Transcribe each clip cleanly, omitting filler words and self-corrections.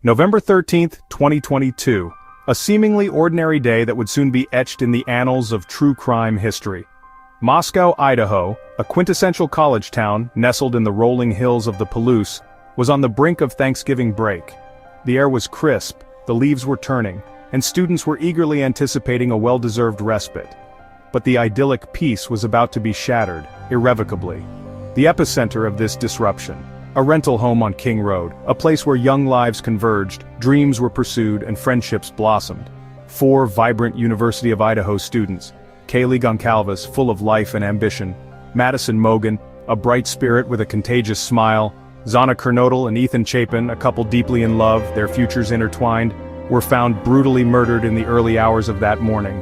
November 13th, 2022. A seemingly ordinary day that would soon be etched in the annals of true crime history. Moscow, Idaho, a quintessential college town nestled in the rolling hills of the Palouse, was on the brink of Thanksgiving break. The air was crisp, the leaves were turning, and students were eagerly anticipating a well-deserved respite. But the idyllic peace was about to be shattered, irrevocably. The epicenter of this disruption. A rental home on King Road, a place where young lives converged, dreams were pursued, and friendships blossomed. 4 vibrant University of Idaho students, Kaylee Goncalves, full of life and ambition, Madison Mogan, a bright spirit with a contagious smile, Zana Kernodle and Ethan Chapin, a couple deeply in love, their futures intertwined, were found brutally murdered in the early hours of that morning.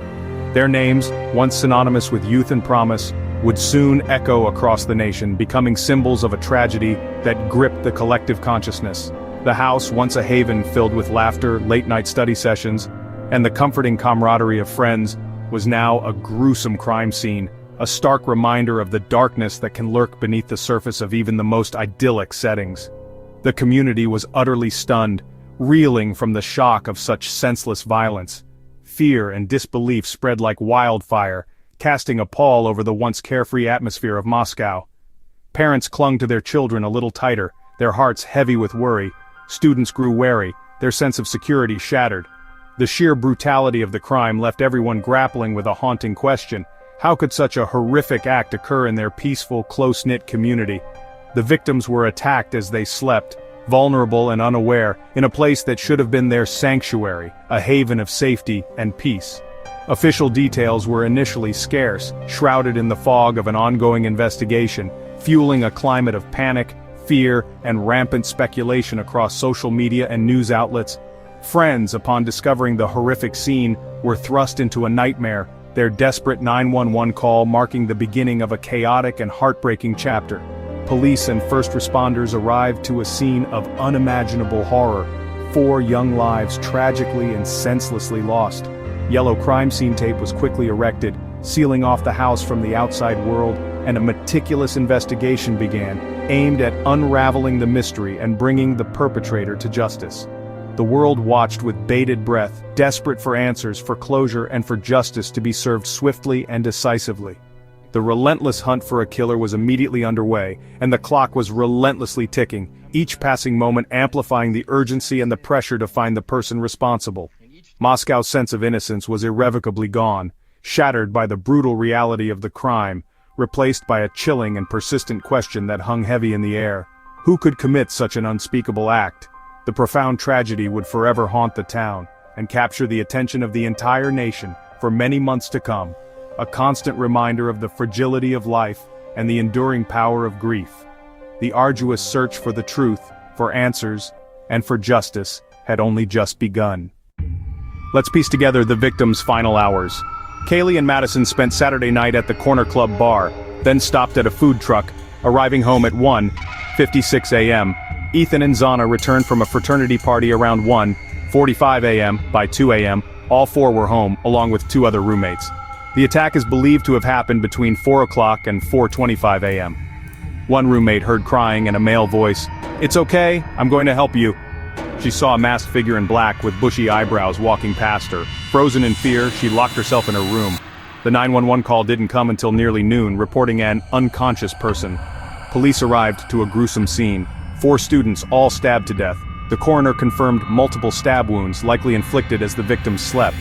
Their names, once synonymous with youth and promise, would soon echo across the nation, becoming symbols of a tragedy that gripped the collective consciousness. The house, once a haven filled with laughter, late-night study sessions, and the comforting camaraderie of friends, was now a gruesome crime scene, a stark reminder of the darkness that can lurk beneath the surface of even the most idyllic settings. The community was utterly stunned, reeling from the shock of such senseless violence. Fear and disbelief spread like wildfire, casting a pall over the once carefree atmosphere of Moscow. Parents clung to their children a little tighter, their hearts heavy with worry. Students grew wary, their sense of security shattered. The sheer brutality of the crime left everyone grappling with a haunting question: how could such a horrific act occur in their peaceful, close-knit community? The victims were attacked as they slept, vulnerable and unaware, in a place that should have been their sanctuary, a haven of safety and peace. Official details were initially scarce, shrouded in the fog of an ongoing investigation, fueling a climate of panic, fear, and rampant speculation across social media and news outlets. Friends, upon discovering the horrific scene, were thrust into a nightmare, their desperate 911 call marking the beginning of a chaotic and heartbreaking chapter. Police and first responders arrived to a scene of unimaginable horror. 4 young lives tragically and senselessly lost. Yellow crime scene tape was quickly erected, sealing off the house from the outside world, and a meticulous investigation began, aimed at unraveling the mystery and bringing the perpetrator to justice. The world watched with bated breath, desperate for answers, for closure, and for justice to be served swiftly and decisively. The relentless hunt for a killer was immediately underway, and the clock was relentlessly ticking, each passing moment amplifying the urgency and the pressure to find the person responsible. Moscow's sense of innocence was irrevocably gone, shattered by the brutal reality of the crime, replaced by a chilling and persistent question that hung heavy in the air. Who could commit such an unspeakable act? The profound tragedy would forever haunt the town, and capture the attention of the entire nation for many months to come, a constant reminder of the fragility of life and the enduring power of grief. The arduous search for the truth, for answers, and for justice had only just begun. Let's piece together the victims' final hours. Kaylee and Madison spent Saturday night at the Corner Club bar, then stopped at a food truck, arriving home at 1:56 a.m. Ethan and Zana returned from a fraternity party around 1:45 a.m. By 2 a.m., all 4 were home, along with 2 other roommates. The attack is believed to have happened between 4 o'clock and 4:25 a.m. One roommate heard crying and a male voice, "It's okay, I'm going to help you." She saw a masked figure in black with bushy eyebrows walking past her. Frozen in fear, she locked herself in her room. The 911 call didn't come until nearly noon, reporting an unconscious person. Police arrived to a gruesome scene. 4 students, all stabbed to death. The coroner confirmed multiple stab wounds, likely inflicted as the victims slept.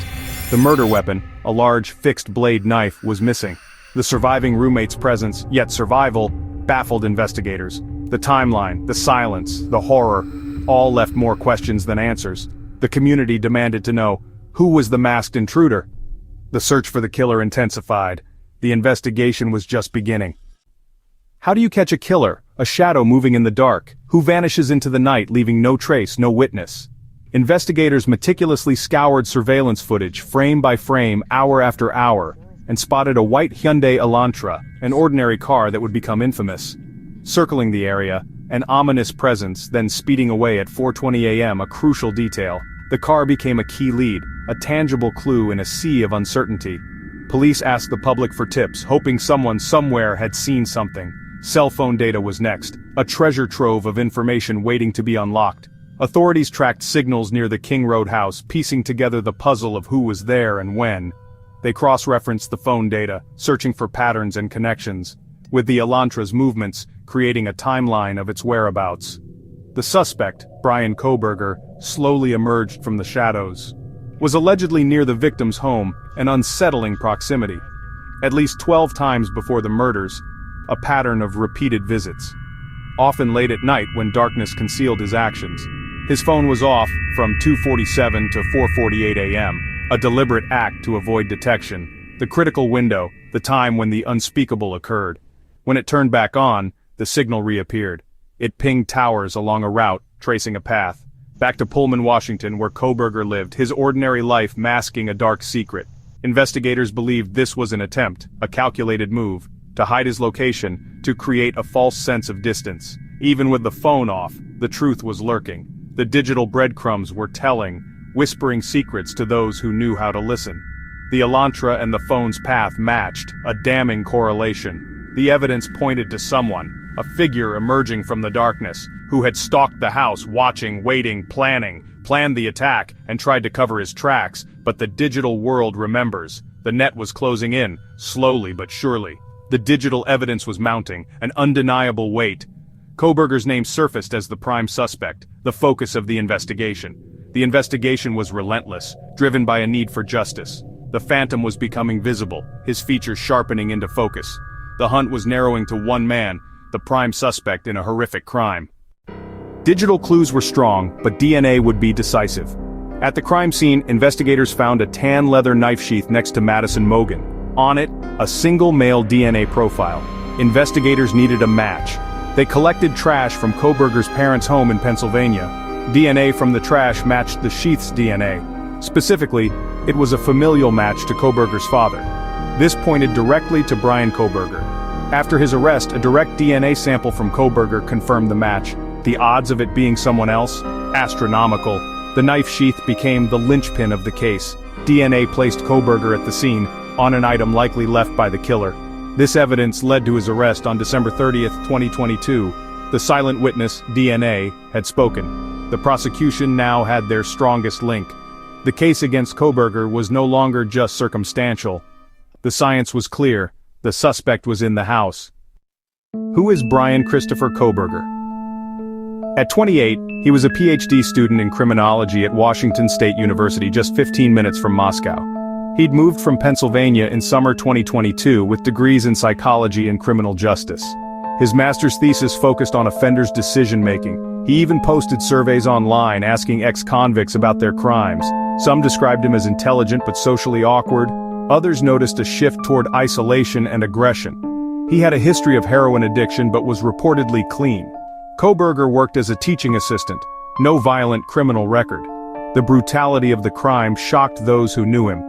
The murder weapon, a large, fixed-blade knife, was missing. The surviving roommate's presence, yet survival, baffled investigators. The timeline, the silence, the horror, all left more questions than answers. The community demanded to know, who was the masked intruder? The search for the killer intensified. The investigation was just beginning. How do you catch a killer, a shadow moving in the dark, who vanishes into the night leaving no trace, no witness? Investigators meticulously scoured surveillance footage, frame by frame, hour after hour, and spotted a white Hyundai Elantra, an ordinary car that would become infamous. Circling the area, an ominous presence, then speeding away at 4:20 a.m., a crucial detail. The car became a key lead, a tangible clue in a sea of uncertainty. Police asked the public for tips, hoping someone somewhere had seen something. Cell phone data was next, a treasure trove of information waiting to be unlocked. Authorities tracked signals near the King Road house, piecing together the puzzle of who was there and when. They cross-referenced the phone data, searching for patterns and connections, with the Elantra's movements creating a timeline of its whereabouts. The suspect, Bryan Kohberger, slowly emerged from the shadows. Was allegedly near the victim's home, an unsettling proximity. At least 12 times before the murders, a pattern of repeated visits. Often late at night when darkness concealed his actions. His phone was off from 2:47 to 4:48 a.m., a deliberate act to avoid detection. The critical window, the time when the unspeakable occurred. When it turned back on, the signal reappeared. It pinged towers along a route, tracing a path. Back to Pullman, Washington, where Kohberger lived, his ordinary life masking a dark secret. Investigators believed this was an attempt, a calculated move, to hide his location, to create a false sense of distance. Even with the phone off, the truth was lurking. The digital breadcrumbs were telling, whispering secrets to those who knew how to listen. The Elantra and the phone's path matched, a damning correlation. The evidence pointed to someone, a figure emerging from the darkness, who had stalked the house, watching, waiting, planned the attack, and tried to cover his tracks, but the digital world remembers. The net was closing in, slowly but surely. The digital evidence was mounting, an undeniable weight. Kohberger's name surfaced as the prime suspect, the focus of the investigation. The investigation was relentless, driven by a need for justice. The phantom was becoming visible, his features sharpening into focus. The hunt was narrowing to one man, the prime suspect in a horrific crime. Digital clues were strong, but DNA would be decisive. At the crime scene, investigators found a tan leather knife sheath next to Madison Mogan. On it, a single male DNA profile. Investigators needed a match. They collected trash from Kohberger's parents' home in Pennsylvania. DNA from the trash matched the sheath's DNA. Specifically, it was a familial match to Kohberger's father. This pointed directly to Bryan Kohberger. After his arrest, a direct DNA sample from Kohberger confirmed the match. The odds of it being someone else? Astronomical. The knife sheath became the linchpin of the case. DNA placed Kohberger at the scene, on an item likely left by the killer. This evidence led to his arrest on December 30th, 2022. The silent witness, DNA, had spoken. The prosecution now had their strongest link. The case against Kohberger was no longer just circumstantial. The science was clear. The suspect was in the house. Who is Bryan Christopher Kohberger? At 28, he was a Ph.D. student in criminology at Washington State University, just 15 minutes from Moscow. He'd moved from Pennsylvania in summer 2022 with degrees in psychology and criminal justice. His master's thesis focused on offenders' decision-making. He even posted surveys online asking ex-convicts about their crimes. Some described him as intelligent but socially awkward. Others noticed a shift toward isolation and aggression. He had a history of heroin addiction but was reportedly clean. Kohberger worked as a teaching assistant, no violent criminal record. The brutality of the crime shocked those who knew him.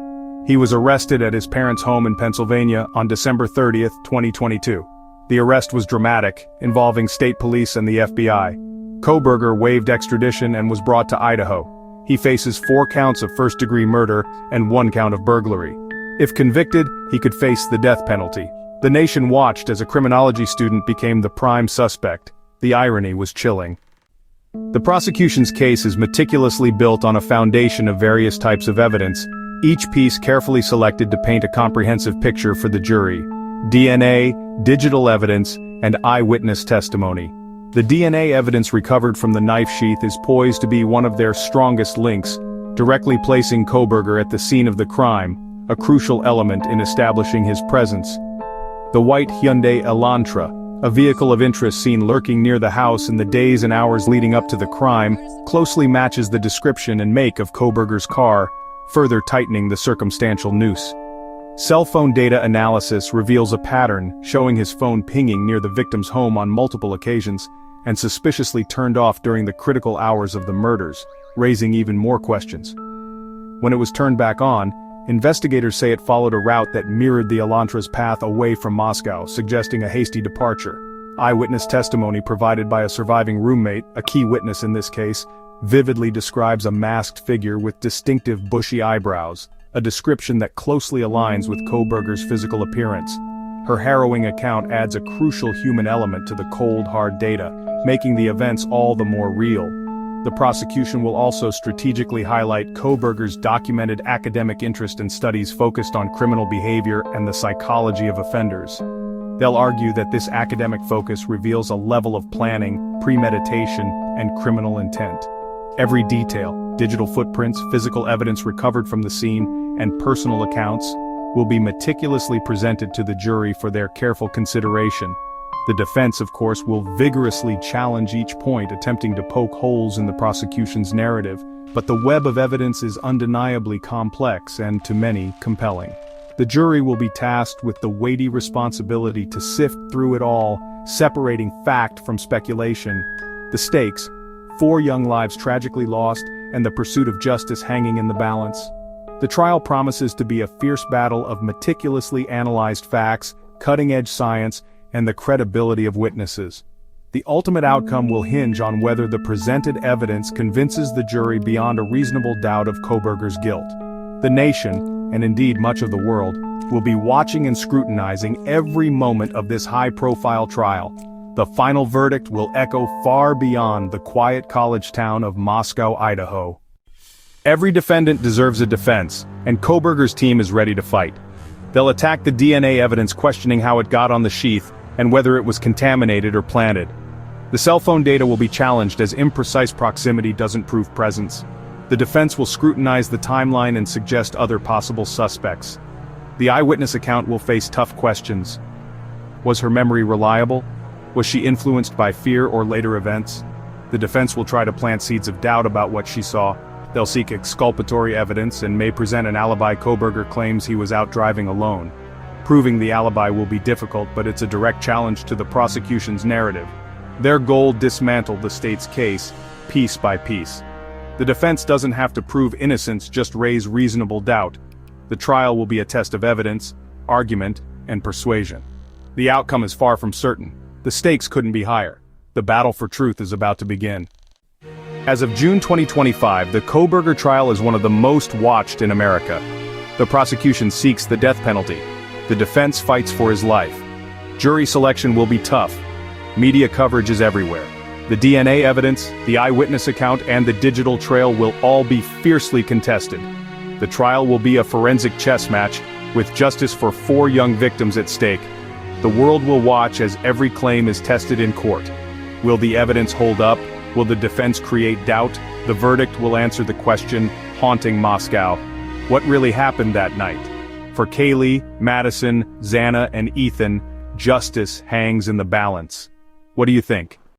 He was arrested at his parents' home in Pennsylvania on December 30th, 2022. The arrest was dramatic, involving state police and the FBI. Kohberger waived extradition and was brought to Idaho. He faces 4 counts of first-degree murder and 1 count of burglary. If convicted, he could face the death penalty. The nation watched as a criminology student became the prime suspect. The irony was chilling. The prosecution's case is meticulously built on a foundation of various types of evidence, each piece carefully selected to paint a comprehensive picture for the jury. DNA, digital evidence, and eyewitness testimony. The DNA evidence recovered from the knife sheath is poised to be one of their strongest links, directly placing Kohberger at the scene of the crime, a crucial element in establishing his presence. The white Hyundai Elantra, a vehicle of interest seen lurking near the house in the days and hours leading up to the crime, closely matches the description and make of Kohberger's car, further tightening the circumstantial noose. Cell phone data analysis reveals a pattern showing his phone pinging near the victim's home on multiple occasions, and suspiciously turned off during the critical hours of the murders, raising even more questions. When it was turned back on, investigators say it followed a route that mirrored the Elantra's path away from Moscow, suggesting a hasty departure. Eyewitness testimony provided by a surviving roommate, a key witness in this case, vividly describes a masked figure with distinctive bushy eyebrows, a description that closely aligns with Kohberger's physical appearance. Her harrowing account adds a crucial human element to the cold, hard data, making the events all the more real. The prosecution will also strategically highlight Kohberger's documented academic interest in studies focused on criminal behavior and the psychology of offenders. They'll argue that this academic focus reveals a level of planning, premeditation, and criminal intent. Every detail, digital footprints, physical evidence recovered from the scene, and personal accounts, will be meticulously presented to the jury for their careful consideration. The defense, of course, will vigorously challenge each point, attempting to poke holes in the prosecution's narrative, but the web of evidence is undeniably complex and, to many, compelling. The jury will be tasked with the weighty responsibility to sift through it all, separating fact from speculation. The stakes, 4 young lives tragically lost, and the pursuit of justice hanging in the balance. The trial promises to be a fierce battle of meticulously analyzed facts, cutting-edge science, and the credibility of witnesses. The ultimate outcome will hinge on whether the presented evidence convinces the jury beyond a reasonable doubt of Kohberger's guilt. The nation, and indeed much of the world, will be watching and scrutinizing every moment of this high-profile trial. The final verdict will echo far beyond the quiet college town of Moscow, Idaho. Every defendant deserves a defense, and Kohberger's team is ready to fight. They'll attack the DNA evidence, questioning how it got on the sheath, and whether it was contaminated or planted. The cell phone data will be challenged as imprecise proximity doesn't prove presence. The defense will scrutinize the timeline and suggest other possible suspects. The eyewitness account will face tough questions. Was her memory reliable? Was she influenced by fear or later events? The defense will try to plant seeds of doubt about what she saw. They'll seek exculpatory evidence and may present an alibi. Kohberger claims he was out driving alone. Proving the alibi will be difficult, but it's a direct challenge to the prosecution's narrative. Their goal: dismantle the state's case, piece by piece. The defense doesn't have to prove innocence, just raise reasonable doubt. The trial will be a test of evidence, argument, and persuasion. The outcome is far from certain. The stakes couldn't be higher. The battle for truth is about to begin. As of June 2025, the Kohberger trial is one of the most watched in America. The prosecution seeks the death penalty. The defense fights for his life. Jury selection will be tough. Media coverage is everywhere. The DNA evidence, the eyewitness account, and the digital trail will all be fiercely contested. The trial will be a forensic chess match, with justice for 4 young victims at stake. The world will watch as every claim is tested in court. Will the evidence hold up? Will the defense create doubt? The verdict will answer the question haunting Moscow: what really happened that night? For Kaylee, Madison, Xana, and Ethan, justice hangs in the balance. What do you think?